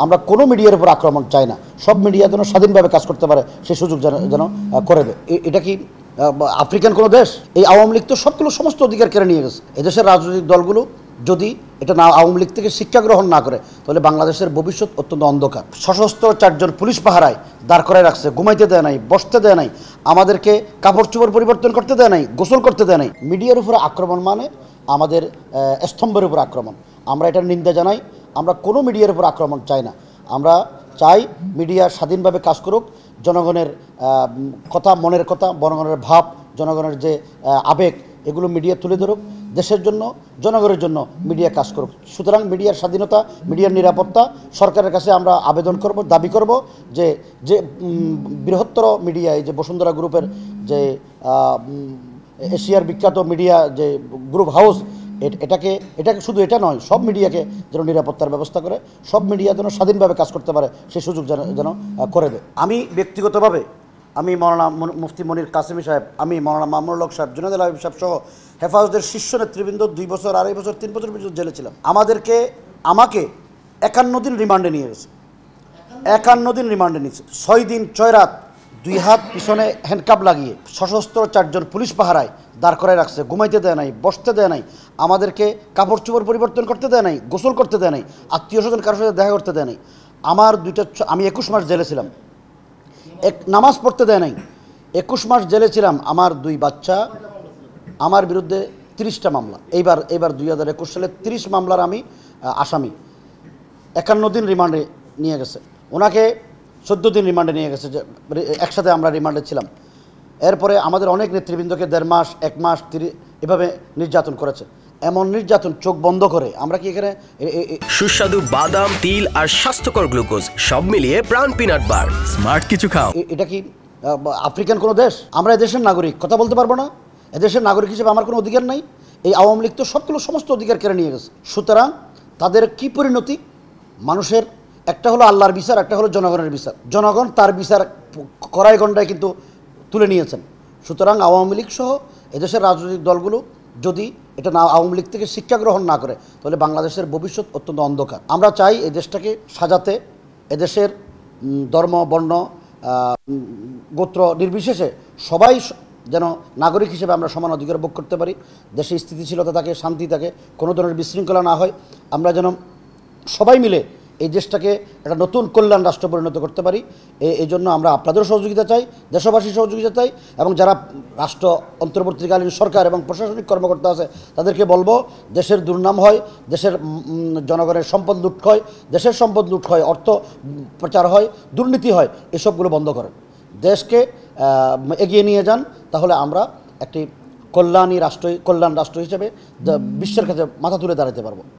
আমরা কোনো মিডিয়ার উপর আক্রমণ চাই না, সব মিডিয়া যেন স্বাধীনভাবে কাজ করতে পারে সেই সুযোগ যেন করে দেয়। এটা কি আফ্রিকান কোনো দেশ? এই আওয়ামী লীগ তো সবগুলো সমস্ত অধিকার কেড়ে নিয়ে গেছে। এদেশের রাজনৈতিক দলগুলো যদি এটা না আওয়ামী লীগ থেকে শিক্ষা গ্রহণ না করে তাহলে বাংলাদেশের ভবিষ্যৎ অত্যন্ত অন্ধকার। সশস্ত্র 4 জন পুলিশ পাহারায় দাঁড় করায় রাখছে, ঘুমাইতে দেয় নাই, বসতে দেয় নাই, আমাদেরকে কাপড় চোপড় পরিবর্তন করতে দেয় নাই, গোসল করতে দেয় নাই। মিডিয়ার উপরে আক্রমণ মানে আমাদের স্তম্ভের উপর আক্রমণ। আমরা এটার নিন্দা জানাই। আমরা কোনো মিডিয়ার উপর আক্রমণ চাই না। আমরা চাই মিডিয়া স্বাধীনভাবে কাজ করুক, জনগণের কথা, মনের কথা, জনগণের ভাব, জনগণের যে আবেগ, এগুলো মিডিয়া তুলে ধরুক। দেশের জন্য, জনগণের জন্য মিডিয়া কাজ করুক। সুতরাং মিডিয়ার স্বাধীনতা, মিডিয়ার নিরাপত্তা সরকারের কাছে আমরা আবেদন করব, দাবি করব যে যে বৃহত্তর মিডিয়া, এই যে বসুন্ধরা গ্রুপের যে এশিয়ার বিখ্যাত মিডিয়া যে গ্রুপ হাউস, এটাকে শুধু এটা নয়, সব মিডিয়াকে যেন নিরাপত্তার ব্যবস্থা করে, সব মিডিয়া যেন স্বাধীনভাবে কাজ করতে পারে সেই সুযোগ যেন করে দেয়। আমি ব্যক্তিগতভাবে মৌলানা মুফতি মনির কাসেমি সাহেব, মৌলানা মামুনুল হক সাহেব, জুনায়েদ আল হাবিব সাহেব সহ হেফাজতের শীর্ষ নেতৃবৃন্দ 2 বছর, 2.5 বছর, 3 বছর পর্যন্ত জেলে ছিলাম। আমাকে 51 দিন রিমান্ডে নিয়ে গেছে। 51 দিন রিমান্ডে নিয়েছে। 6 দিন 6 রাত 2 হাত পিছনে হ্যান্ডকাপ লাগিয়ে সশস্ত্র 4 জন পুলিশ পাহারায় দাঁড় করায় রাখছে, ঘুমাইতে দেয় নাই, বসতে দেয় নাই, আমাদেরকে কাপড় চোপড় পরিবর্তন করতে দেয় নাই, গোসল করতে দেয় নাই, আত্মীয় স্বজন কারোর সাথে দেখা করতে দেয় নাই। আমি 21 মাস জেলে ছিলাম, নামাজ পড়তে দেয় নাই। 21 মাস জেলে ছিলাম। আমার 2 বাচ্চা, আমার বিরুদ্ধে 30টা মামলা। এইবার 2021 সালে 30 মামলার আমি আসামি। 51 দিন রিমান্ডে নিয়ে গেছে। ওনাকে 14 দিন রিমান্ডে নিয়ে গেছে, যে একসাথে আমরা রিমান্ডে ছিলাম। এরপরে আমাদের অনেক নেতৃবৃন্দকে 1.5 মাস, 1 মাস, 30 এভাবে নির্যাতন করেছে। এমন নির্যাতন চোখ বন্ধ করে আমরা কি এখানে সুস্বাদু বাদাম, তিল আর স্বাস্থ্যকর গ্লুকোজ সব মিলিয়ে প্রাণ পিনাট বার, স্মার্ট কিছু খাও। এটা কি আফ্রিকান কোনো দেশ? আমরা এদেশের নাগরিক, কথা বলতে পারবো না? এদেশের নাগরিক হিসেবে আমার কোনো অধিকার নাই? এই আওয়ামী লীগ তো সবগুলো সমস্ত অধিকার কেড়ে নিয়ে গেছে। সুতরাং তাদের কি পরিণতি? মানুষের একটা হলো আল্লাহর বিচার, একটা হলো জনগণের বিচার। জনগণ তার বিচার কড়াই গণ্ডায় কিন্তু তুলে নিয়েছেন। সুতরাং আওয়ামী লীগ সহ এদেশের রাজনৈতিক দলগুলো যদি এটা না আওয়ামী লীগ থেকে শিক্ষা গ্রহণ না করে তাহলে বাংলাদেশের ভবিষ্যৎ অত্যন্ত অন্ধকার। আমরা চাই এই দেশটাকে সাজাতে, এদেশের ধর্ম, বর্ণ, গোত্র নির্বিশেষে সবাই যেন নাগরিক হিসেবে আমরা সমান অধিকার ভোগ করতে পারি। দেশে স্থিতিশীলতা থাকে, শান্তি থাকে, কোনো ধরনের বিশৃঙ্খলা না হয়। আমরা যেন সবাই মিলে এই দেশটাকে একটা নতুন কল্যাণ রাষ্ট্র পরিণত করতে পারি। এই জন্য আমরা আপনাদেরও সহযোগিতা চাই, দেশবাসীর সহযোগিতা চাই, এবং যারা রাষ্ট্র অন্তর্বর্তীকালীন সরকার এবং প্রশাসনিক কর্মকর্তা আছে তাদেরকে বলবো, দেশের দুর্নাম হয়, দেশের জনগণের সম্পদ লুট হয়, দেশের সম্পদ লুট হয়, অর্থ প্রচার হয়, দুর্নীতি হয়, এসবগুলো বন্ধ করেন, দেশকে এগিয়ে নিয়ে যান। তাহলে আমরা একটি কল্যাণ রাষ্ট্র হিসেবে বিশ্বের কাছে মাথা তুলে দাঁড়াতে পারবো।